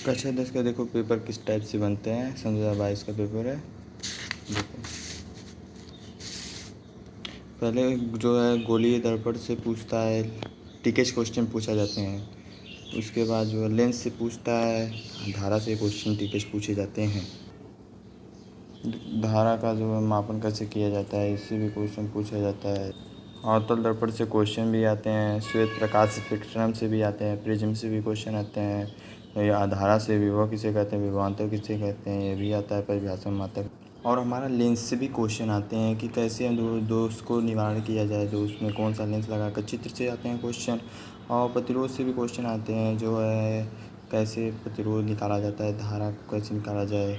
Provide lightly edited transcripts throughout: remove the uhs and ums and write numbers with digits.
कक्षा 10 का देखो पेपर किस टाइप से बनते हैं। सन 2022 का पेपर है। देखो पहले जो है गोलीय दर्पण से पूछता है, टिकेज क्वेश्चन पूछा जाते हैं। उसके बाद जो है लेंस से पूछता है, धारा से क्वेश्चन टिकेज पूछे जाते हैं। धारा का जो है मापन कैसे किया जाता है, इससे भी क्वेश्चन पूछा जाता है। अवतल दर्पण से क्वेश्चन भी आते हैं, श्वेत प्रकाश स्पेक्ट्रम से भी आते हैं, प्रिज्म से भी क्वेश्चन आते हैं, या धारा से विभव किसे कहते हैं, विभवांतर किसे कहते हैं, ये भी आता है परिभाषा में मात्रक। और हमारा लेंस से भी क्वेश्चन आते हैं कि कैसे दोष को निवारण किया जाए, दोष में कौन सा लेंस लगाकर। चित्र से आते हैं क्वेश्चन, और प्रतिरोध से भी क्वेश्चन आते हैं, जो है कैसे प्रतिरोध निकाला जाता है, धारा को कैसे निकाला जाए।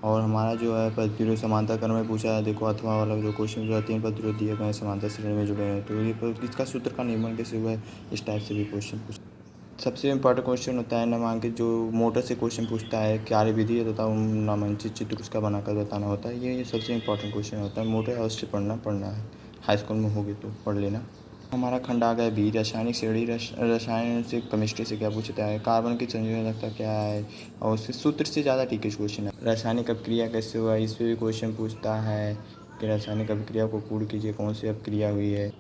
और हमारा जो है प्रतिरोध समांतर क्रम में पूछा है। देखो अथवा वाला जो क्वेश्चन जो है 3 प्रतिरोध दिए गए हैं, समांतर श्रेणी में जुड़े हैं, तो ये इसका सूत्र का निर्माण कैसे हुआ है, इस टाइप से भी क्वेश्चन पूछा। सबसे इम्पॉर्टेंट क्वेश्चन होता है नामांकित, जो मोटर से क्वेश्चन पूछता है, कार्य विधि है तथा नामांकित चित्र उसका बनाकर बताना होता है। ये सबसे इम्पॉर्टेंट क्वेश्चन होता है। मोटर अवश्य पढ़ना है, हाई स्कूल में होगी तो पढ़ लेना। हमारा खंड आ गया बी, रासायनिक श्रेणी। रसायन से केमिस्ट्री से क्या पूछता है, कार्बन की संयोजकता क्या है, और उससे सूत्र से ज़्यादा टिकेज क्वेश्चन है। रासायनिक अभिक्रिया कैसे हुआ, इस पर भी क्वेश्चन पूछता है कि रासायनिक अभिक्रिया को पूर्ण कीजिए, कौन सी अभिक्रिया हुई है।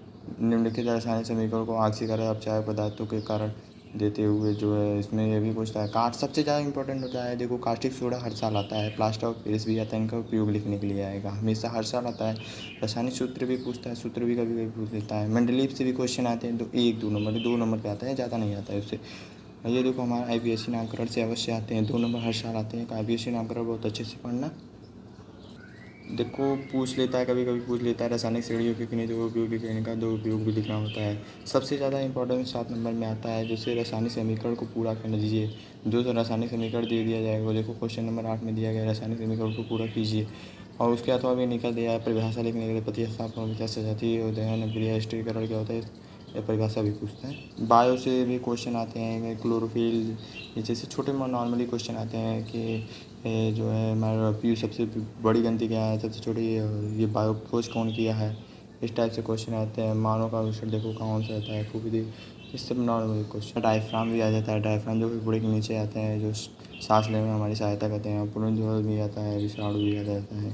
निम्नलिखित रासायनिक समीकरण को ऑक्सीकरण अपचायक पदार्थों के कारण देते हुए जो है इसमें ये भी पूछता है। कास्ट सबसे ज़्यादा इंपॉर्टेंट होता है। देखो कास्टिक सोडा हर साल आता है, प्लास्टर ऑफ पेरिस भी आता है, इनका उपयोग लिखने के लिए आएगा, हमेशा हर साल आता है। रासायनिक सूत्र भी पूछता है, सूत्र भी कभी कभी पूछ लेता है। मंडलीप से भी क्वेश्चन आते हैं, तो 1-2 नंबर पे आता है, ज़्यादा नहीं आता है उससे। ये देखो हमारा IPSC नामकरण से अवश्य आते हैं, 2 नंबर हर साल आते हैं। IPSC नामकरण बहुत अच्छे से पढ़ना। देखो पूछ लेता है, कभी कभी पूछ लेता है रासायनिक श्रेणियों के किन्हीं दो उपयोगी किरण का दो उपयोग भी लिखना होता है। सबसे ज़्यादा इंपॉर्टेंट 7 नंबर में आता है, जैसे रासायनिक समीकरण को पूरा कर दीजिए। जो रासायनिक समीकरण दे दिया जाएगा वो देखो क्वेश्चन नंबर 8 में दिया गया, रासायनिक समीकरण को पूरा कीजिए। और उसके अथवा भी निकल दिया है परिभाषा लिखने के लिए, प्रतिस्थापन सजाती उदयन क्रिया स्थिरीकरण क्या होता है, यह परिभाषा भी पूछता है। बायो से भी क्वेश्चन आते हैं, क्लोरोफिल, जैसे छोटे नॉर्मली क्वेश्चन आते हैं कि जो है हमारा पी सबसे बड़ी ग्रंथि क्या है, सबसे छोटी ये बायो खोज कौन किया है, इस टाइप से क्वेश्चन आते हैं। मानव का विषय देखो कौन सा आता है, फूफी, इस सब नॉर्मल क्वेश्चन। डायफ्राम भी आ जाता है, डायफ्राम जो फेफड़े के नीचे आते हैं, जो सांस लेने में हमारी सहायता करते हैं। पुनर्ज्वल भी आता है, विषाणु भी आ जाता है,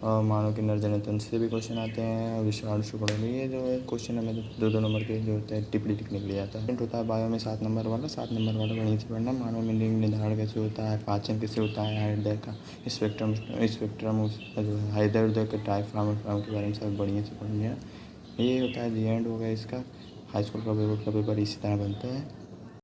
और मानव के नर तंत्र से भी क्वेश्चन आते हैं, और विषाणु शुक्र में। ये जो है क्वेश्चन हमें 2-2 नंबर के जो होते हैं टिप्पणी लिखने के लिए आता है। होता है बायो में 7 नंबर वाला, 7 नंबर वाला बढ़िया से पढ़ना। मानव में लिंग निर्धारण कैसे होता है, पाचन कैसे होता है, हृदय का स्पेक्ट्रम उसका जो है हृदय के डायफ्राम के बारे में सब बढ़िया से पढ़ना। ये होता है दी एंड हो गया इसका। हाई स्कूल का बोर्ड का पेपर इसी तरह बनता है।